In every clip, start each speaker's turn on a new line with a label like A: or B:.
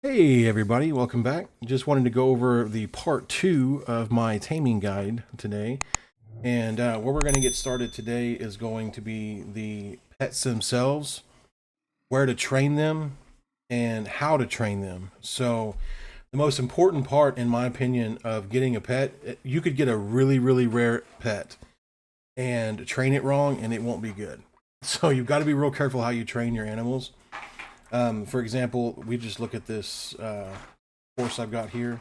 A: Hey everybody, welcome back. Just wanted to go over the part two of my taming guide today. And where we're going to get started today is going to be the pets themselves, where to train them, and how to train them. So the most important part, in my opinion, of getting a pet, you could get a really, really rare pet and train it wrong and it won't be good. So you've got to be real careful how you train your animals. For example, we just look at this horse I've got here.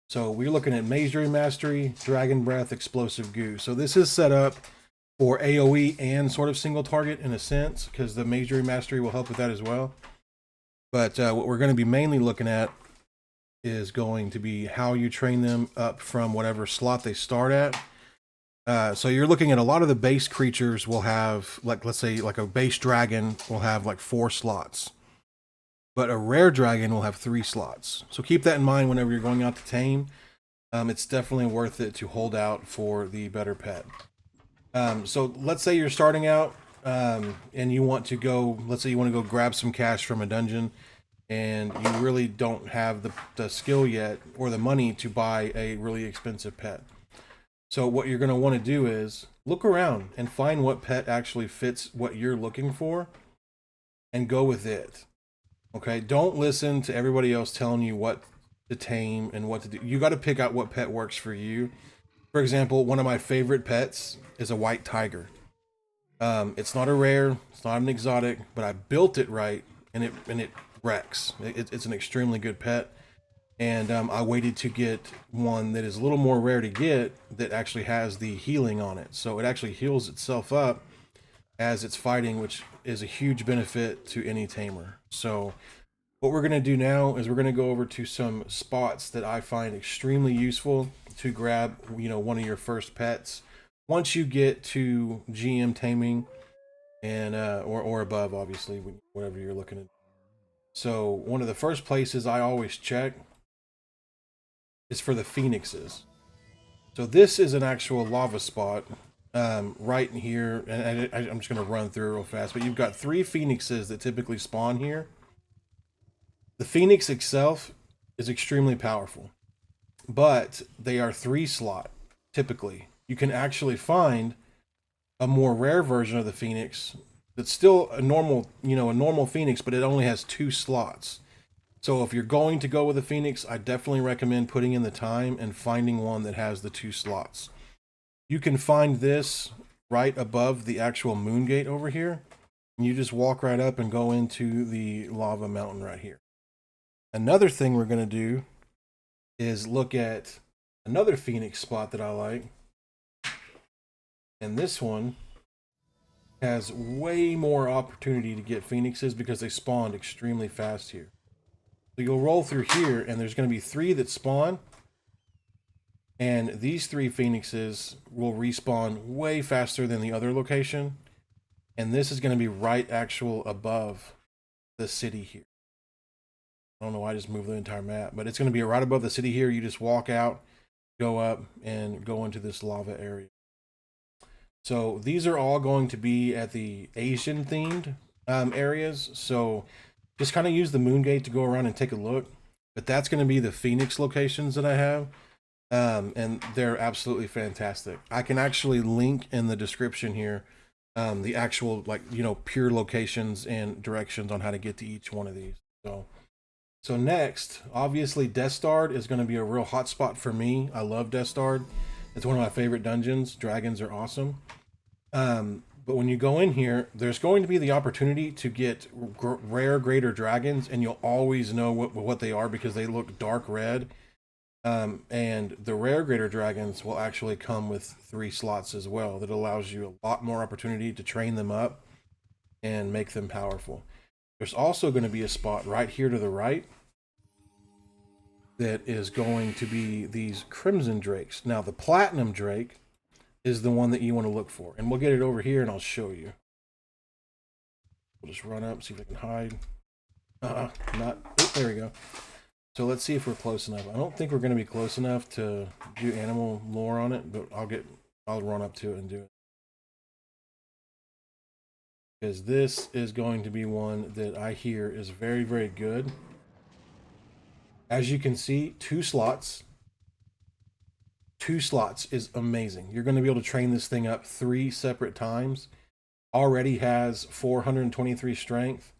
A: So we're looking at Mastery Mastery, Dragon Breath, Explosive Goo. So this is set up for AoE and sort of single target in a sense, because the Mastery Mastery will help with that as well. But what we're going to be mainly looking at is going to be how you train them up from whatever slot they start at. So you're looking at a lot of the base creatures will have, like, let's say, like a base dragon will have like 4 slots. But a rare dragon will have 3 slots. So keep that in mind whenever you're going out to tame. It's definitely worth it to hold out for the better pet. So let's say you're starting out and you want to go, let's say you want to go grab some cash from a dungeon and you really don't have the skill yet or the money to buy a really expensive pet. So what you're going to want to do is look around and find what pet actually fits what you're looking for and go with it. Okay, don't listen to everybody else telling you what to tame and what to do. You got to pick out what pet works for you. For example, one of my favorite pets is a white tiger. It's not a rare, it's not an exotic, but I built it right, and it wrecks. It's an extremely good pet, and I waited to get one that is a little more rare to get that actually has the healing on it, so it actually heals itself up as it's fighting, which is a huge benefit to any tamer. So what we're going to do now is we're going to go over to some spots that I find extremely useful to grab, one of your first pets once you get to GM taming and or above, obviously, whatever you're looking at. So one of the first places I always check is for the phoenixes. So this is an actual lava spot right in here, and I'm just going to run through it real fast. But you've got 3 phoenixes that typically spawn here. The phoenix itself is extremely powerful, but they are 3 slot typically. You can actually find a more rare version of the phoenix that's still a normal, a normal phoenix, but it only has 2 slots. So if you're going to go with a phoenix, I definitely recommend putting in the time and finding one that has the 2 slots. You can find this right above the actual moon gate over here. And you just walk right up and go into the lava mountain right here. Another thing we're going to do is look at another phoenix spot that I like. And this one has way more opportunity to get phoenixes because they spawned extremely fast here. So you'll roll through here and there's going to be 3 that spawn. And these 3 phoenixes will respawn way faster than the other location. And this is going to be right actual above the city here. I don't know why I just moved the entire map, but it's going to be right above the city here. You just walk out, go up, and go into this lava area. So these are all going to be at the Asian themed areas. So just kind of use the moon gate to go around and take a look. But that's going to be the Phoenix locations that I have. And they're absolutely fantastic. I can actually link in the description here the actual, like, pure locations and directions on how to get to each one of these. So next, obviously, Destard is going to be a real hot spot for me. I love Destard. It's one of my favorite dungeons. Dragons are awesome. But when you go in here, there's going to be the opportunity to get rare greater dragons, and you'll always know what they are because they look dark red. And the rare greater dragons will actually come with 3 slots as well. That allows you a lot more opportunity to train them up and make them powerful. There's also going to be a spot right here to the right that is going to be these crimson drakes. Now, the platinum drake is the one that you want to look for. And we'll get it over here and I'll show you. We'll just run up, see if I can hide. Not. Oh, there we go. So let's see if we're close enough. I don't think we're going to be close enough to do animal lore on it, but I'll run up to it and do it. because this is going to be one that I hear is very, very good. As you can see, 2 slots. 2 slots is amazing. You're going to be able to train this thing up 3 separate times. Already has 423 strength.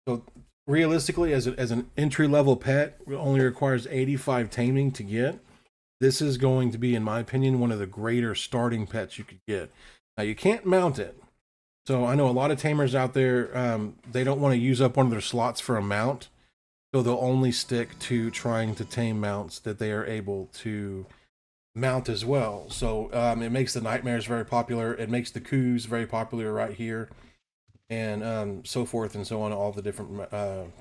A: So realistically, as an entry level pet, it only requires 85 taming to get. This is going to be, in my opinion, one of the greater starting pets you could get. Now, you can't mount it. So I know a lot of tamers out there, they don't want to use up one of their slots for a mount. So they'll only stick to trying to tame mounts that they are able to mount as well. So it makes the nightmares very popular. It makes the coups very popular right here. And so forth and so on, all the different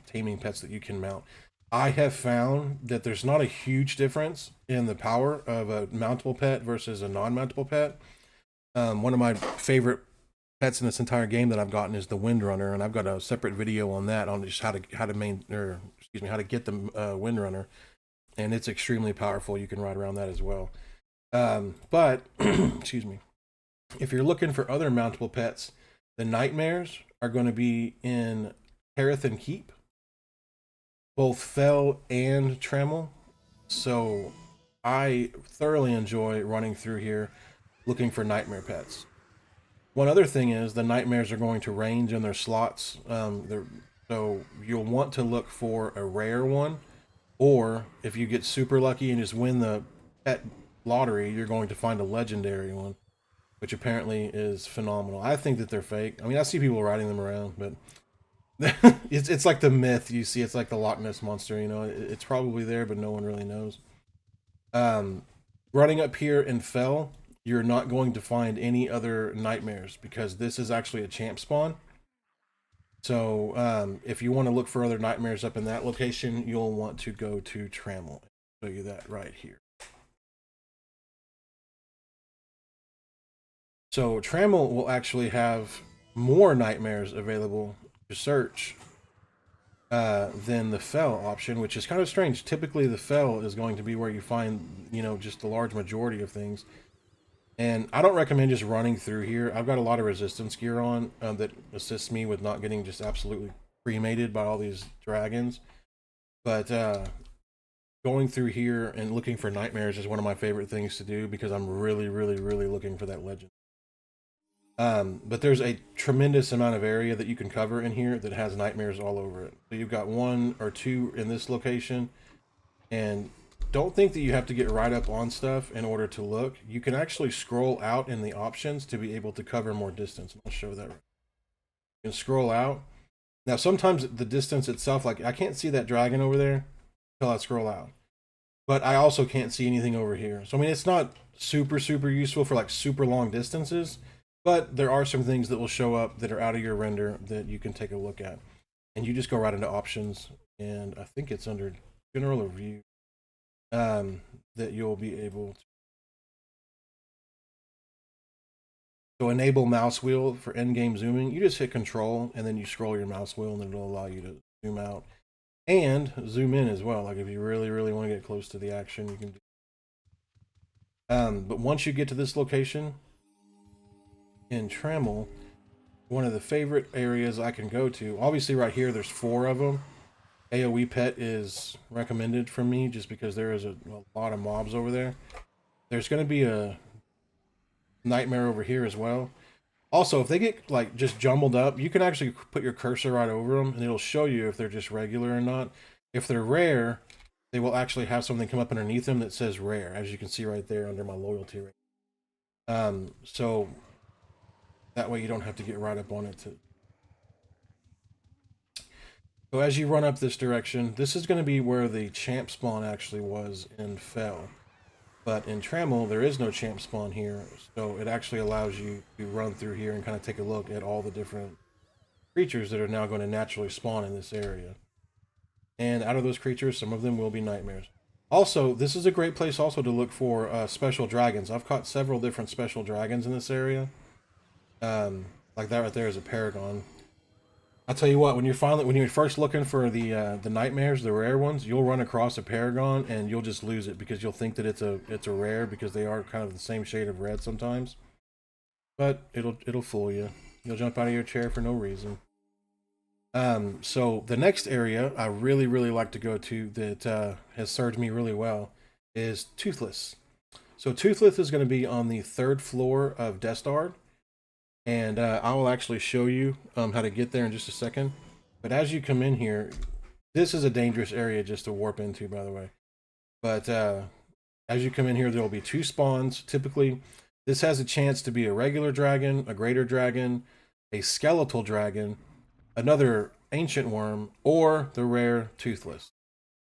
A: taming pets that you can mount. I have found that there's not a huge difference in the power of a mountable pet versus a non-mountable pet. One of my favorite pets in this entire game that I've gotten is the Windrunner, and I've got a separate video on that, on just how to get the Windrunner, and it's extremely powerful. You can ride around that as well. But excuse me, if you're looking for other mountable pets, the nightmares are going to be in Carathan Keep, both Fell and Trammel. So I thoroughly enjoy running through here looking for nightmare pets. One other thing is the nightmares are going to range in their slots. So you'll want to look for a rare one, or if you get super lucky and just win the pet lottery, you're going to find a legendary one, which apparently is phenomenal. I think that they're fake. I mean, I see people riding them around, but it's like the myth you see. It's like the Loch Ness monster. You know, it's probably there, but no one really knows. Running up here in Fell, you're not going to find any other nightmares because this is actually a champ spawn. So if you want to look for other nightmares up in that location, you'll want to go to Trammel. I'll show you that right here. So Trammel will actually have more nightmares available to search than the Fell option, which is kind of strange. Typically the Fell is going to be where you find, you know, just the large majority of things. And I don't recommend just running through here. I've got a lot of resistance gear on that assists me with not getting just absolutely cremated by all these dragons. But going through here and looking for nightmares is one of my favorite things to do because I'm really, really, really looking for that legend. But there's a tremendous amount of area that you can cover in here that has nightmares all over it. So you've got 1 or 2 in this location, and don't think that you have to get right up on stuff in order to look. You can actually scroll out in the options to be able to cover more distance. I'll show that. You can scroll out. Now, sometimes the distance itself, like I can't see that dragon over there until I scroll out. But I also can't see anything over here. So, I mean, it's not super, super useful for like super long distances, but there are some things that will show up that are out of your render that you can take a look at. And you just go right into options, and I think it's under general or view that you'll be able to. So enable mouse wheel for in-game zooming. You just hit control and then you scroll your mouse wheel and it'll allow you to zoom out and zoom in as well. Like if you really, really want to get close to the action, you can do. But once you get to this location in Trammel, one of the favorite areas I can go to, obviously right here, there's 4 of them. AoE pet is recommended from me just because there is a lot of mobs over there. There's going to be a nightmare over here as well. Also, if they get like just jumbled up, you can actually put your cursor right over them and it'll show you if they're just regular or not. If they're rare, they will actually have something come up underneath them that says rare, as you can see right there under my loyalty rate. So that way you don't have to get right up on it. So as you run up this direction, this is going to be where the champ spawn actually was in Fell. But in Trammel, there is no champ spawn here, so it actually allows you to run through here and kind of take a look at all the different creatures that are now going to naturally spawn in this area. And out of those creatures, some of them will be nightmares. Also, this is a great place also to look for special dragons. I've caught several different special dragons in this area. Like that right there is a paragon. I'll tell you what, when you're first looking for the nightmares, the rare ones, you'll run across a paragon and you'll just lose it because you'll think that it's a rare because they are kind of the same shade of red sometimes. But it'll fool you. You'll jump out of your chair for no reason. So the next area I really, really like to go to that has served me really well is Toothless. So Toothless is going to be on the 3rd floor of Destard, and I will actually show you how to get there in just a second. But as you come in here, this is a dangerous area just to warp into, by the way. But as you come in here, there will be 2 spawns. Typically, this has a chance to be a regular dragon, a greater dragon, a skeletal dragon, another ancient worm, or the rare Toothless.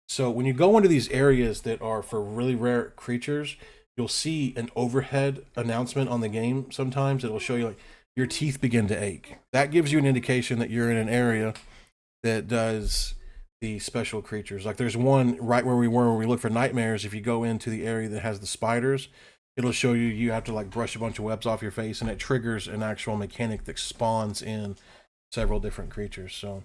A: So when you go into these areas that are for really rare creatures, you'll see an overhead announcement on the game. Sometimes it'll show you like your teeth begin to ache. That gives you an indication that you're in an area that does the special creatures. Like there's one right where we were where we look for nightmares. If you go into the area that has the spiders, it'll show you you have to like brush a bunch of webs off your face, and it triggers an actual mechanic that spawns in several different creatures. So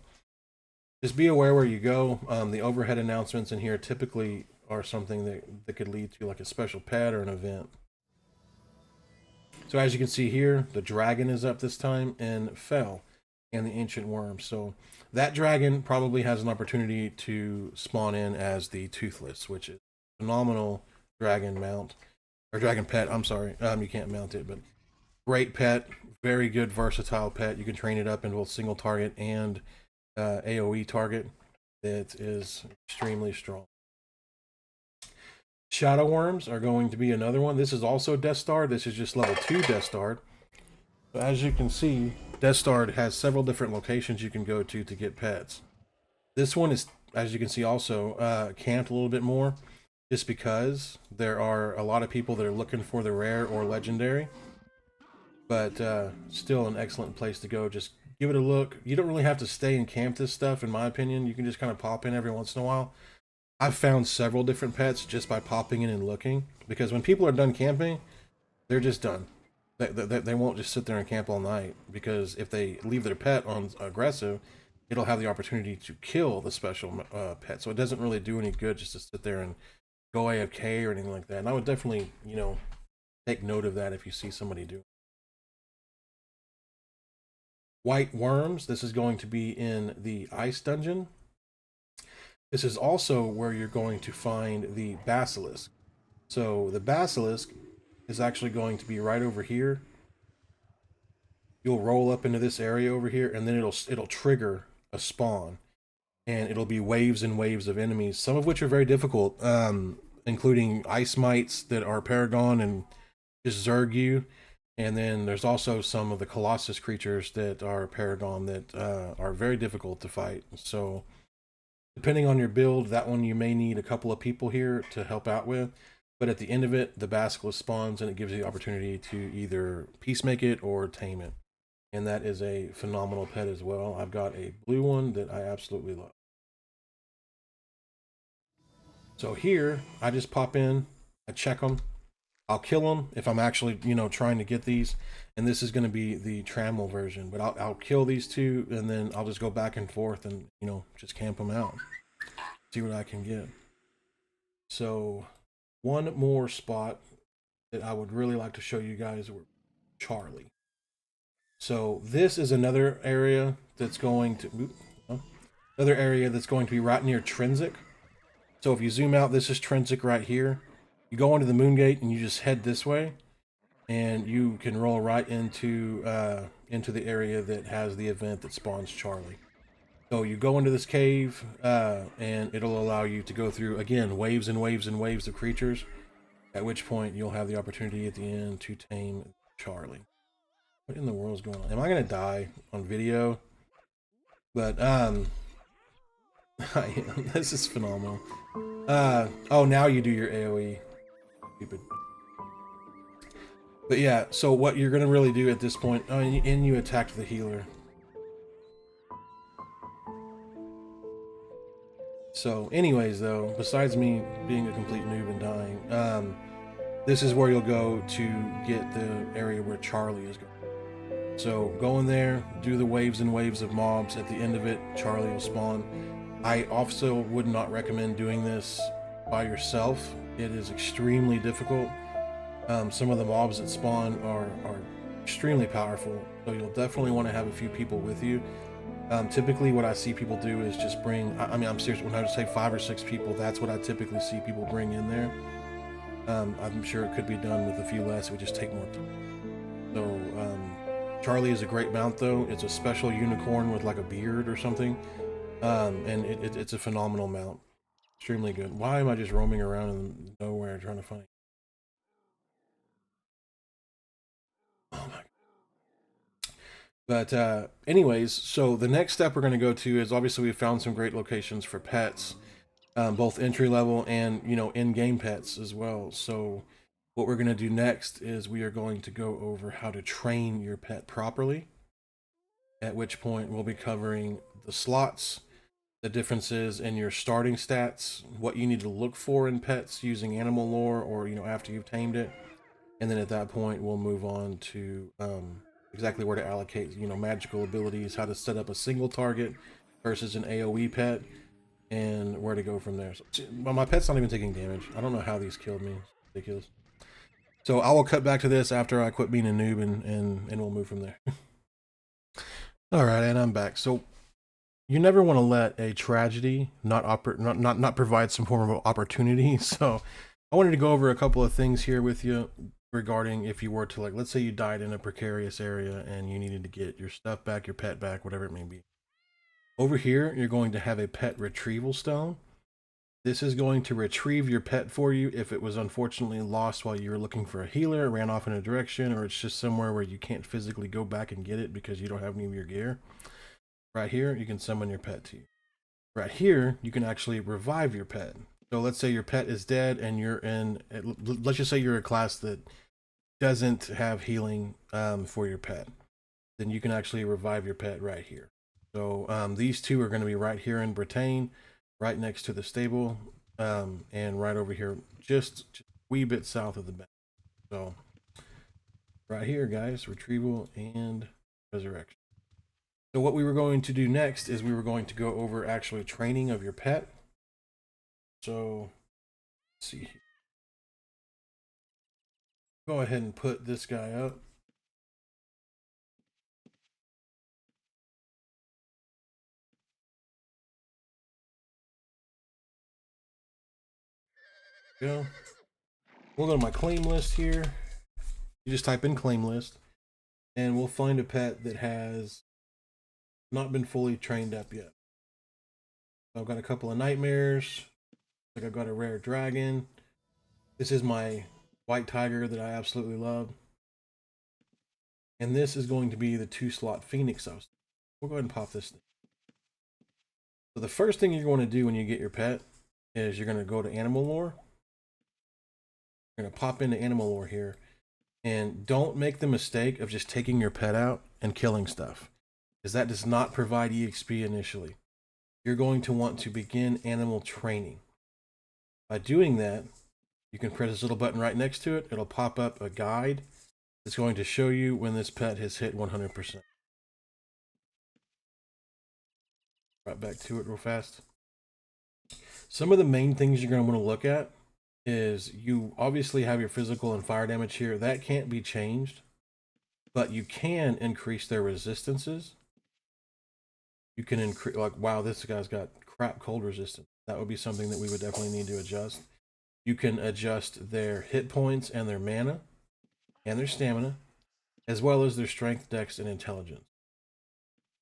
A: just be aware where you go. The overhead announcements in here typically are something that could lead to like a special pet or an event. So as you can see here, the dragon is up this time and fell, and the ancient worm. So that dragon probably has an opportunity to spawn in as the Toothless, which is a phenomenal dragon mount, or dragon pet, I'm sorry. You can't mount it, but great pet, very good versatile pet. You can train it up in both single target and AoE target. That is extremely strong. Shadow worms are going to be another one. This is also Destard. This is just level 2 Destard. So as you can see, Destard has several different locations you can go to get pets. This one is, as you can see, also camped a little bit more, just because there are a lot of people that are looking for the rare or legendary. But still an excellent place to go. Just give it a look. You don't really have to stay and camp this stuff, in my opinion. You can just kind of pop in every once in a while. I've found several different pets just by popping in and looking, because when people are done camping, they're just done. They won't just sit there and camp all night, because if they leave their pet on aggressive, it'll have the opportunity to kill the special pet. So it doesn't really do any good just to sit there and go AFK or anything like that. And I would definitely, you know, take note of that if you see somebody do. White worms, this is going to be in the ice dungeon. This is also where you're going to find the basilisk. So the basilisk is actually going to be right over here. You'll roll up into this area over here, and then it'll trigger a spawn, and it'll be waves and waves of enemies, some of which are very difficult, including ice mites that are Paragon and just zerg you. And then there's also some of the Colossus creatures that are Paragon that are very difficult to fight. So depending on your build, that one you may need a couple of people here to help out with. But at the end of it, the basilisk spawns, and it gives you the opportunity to either peacemake it or tame it. And that is a phenomenal pet as well. I've got a blue one that I absolutely love. So here, I just pop in, I check them. I'll kill them if I'm actually, you know, trying to get these. And this is going to be the Trammel version. But I'll kill these two, and then I'll just go back and forth and, you know, just camp them out. See what I can get. So one more spot that I would really like to show you guys were Charlie. So this is another area that's going to be right near Trinsic. So if you zoom out, this is Trinsic right here. You go into the Moon Gate and you just head this way, and you can roll right into the area that has the event that spawns Charlie. So you go into this cave, and it'll allow you to go through, again, waves and waves and waves of creatures, at which point you'll have the opportunity at the end to tame Charlie. What in the world is going on? Am I going to die on video? But, this is phenomenal. Oh, now you do your AoE. Stupid. But yeah, so what you're going to really do at this point, and you attacked the healer. So anyways, though, besides me being a complete noob and dying, this is where you'll go to get the area where Charlie is going. So go in there, do the waves and waves of mobs. At the end of it, Charlie will spawn. I also would not recommend doing this by yourself. It is extremely difficult. Some of the mobs that spawn are extremely powerful, So you'll definitely want to have a few people with you. Typically, what I see people do is just bring. I mean, I'm serious. When I say 5 or 6 people, that's what I typically see people bring in there. I'm sure it could be done with a few less. It would just take more time. So Charlie is a great mount, though. It's a special unicorn with like a beard or something, and it's a phenomenal mount. Extremely good. Why am I just roaming around in nowhere trying to find? Oh my. But anyways, so the next step we're going to go to is obviously we found some great locations for pets, both entry level and in-game pets as well. So what we're going to do next is we are going to go over how to train your pet properly. At which point we'll be covering the slots, the differences in your starting stats, what you need to look for in pets using animal lore or after you've tamed it, and then at that point we'll move on to exactly where to allocate magical abilities, how to set up a single target versus an AoE pet, and where to go from there. So, well, my pet's not even taking damage. I don't know how these killed me. It's ridiculous. So I will cut back to this after I quit being a noob, and we'll move from there. All right, and I'm back. So you never want to let a tragedy not provide some form of opportunity. So I wanted to go over a couple of things here with you regarding if you were to, like, let's say you died in a precarious area and you needed to get your stuff back, your pet back, whatever it may be. Over here, you're going to have a pet retrieval stone. This is going to retrieve your pet for you if it was unfortunately lost while you were looking for a healer, ran off in a direction, or it's just somewhere where you can't physically go back and get it because you don't have any of your gear. Right here, you can summon your pet to you. Right here, you can actually revive your pet. So let's say your pet is dead and you're in, let's just say you're a class that doesn't have healing for your pet. Then you can actually revive your pet right here. So these two are going to be right here in Bretagne, right next to the stable, and right over here, just a wee bit south of the bank. So right here, guys, retrieval and resurrection. So what we were going to do next is we were going to go over actually training of your pet. So let's see here. Go ahead and put this guy up. Go. We'll go to my claim list here. You just type in claim list and we'll find a pet that has not been fully trained up yet. So I've got a couple of nightmares. Like I've got a rare dragon. This is my white tiger that I absolutely love. And this is going to be the 2-slot Phoenix. We'll go ahead and pop this thing. So the first thing you're going to do when you get your pet is you're going to go to animal lore. You're going to pop into animal lore here. And don't make the mistake of just taking your pet out and killing stuff, because that does not provide EXP initially. You're going to want to begin animal training. By doing that, you can press this little button right next to it. It'll pop up a guide that's going to show you when this pet has hit 100%. Right back to it real fast. Some of the main things you're going to want to look at is you obviously have your physical and fire damage here. That can't be changed, but you can increase their resistances. You can increase, like, wow, this guy's got crap cold resistance. That would be something that we would definitely need to adjust. You can adjust their hit points and their mana and their stamina, as well as their strength, dex, and intelligence.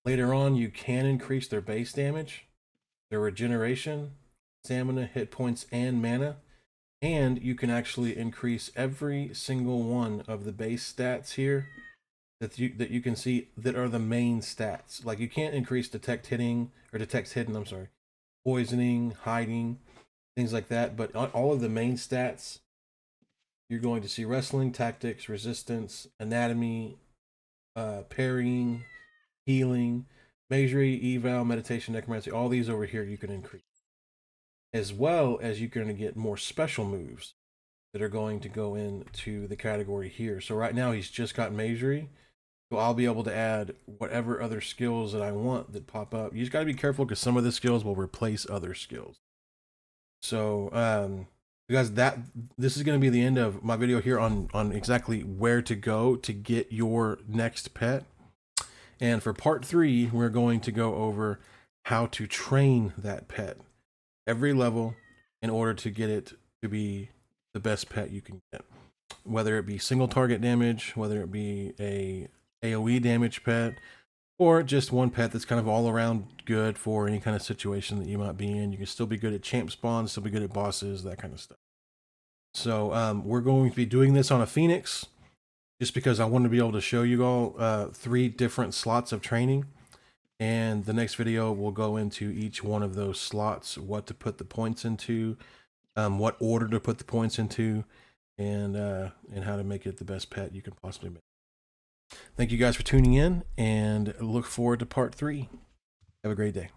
A: Later on, you can increase their base damage, their regeneration, stamina, hit points, and mana. And you can actually increase every single one of the base stats here that you can see that are the main stats. Like you can't increase detect hidden, I'm sorry, poisoning, hiding, things like that. But all of the main stats, you're going to see wrestling, tactics, resistance, anatomy, parrying, healing, mastery, eval, meditation, necromancy. All these over here you can increase, as well as you're going to get more special moves that are going to go into the category here. So right now he's just got mastery. So I'll be able to add whatever other skills that I want that pop up. You just got to be careful because some of the skills will replace other skills. So guys, this is going to be the end of my video here on exactly where to go to get your next pet. And for part 3, we're going to go over how to train that pet every level in order to get it to be the best pet you can get. Whether it be single target damage, whether it be a AoE damage pet, or just one pet that's kind of all around good for any kind of situation that you might be in. You can still be good at champ spawns, still be good at bosses, that kind of stuff. So we're going to be doing this on a Phoenix just because I wanted to be able to show you all 3 different slots of training. And the next video will go into each one of those slots, what to put the points into, what order to put the points into, and how to make it the best pet you can possibly make. Thank you guys for tuning in, and look forward to part 3. Have a great day.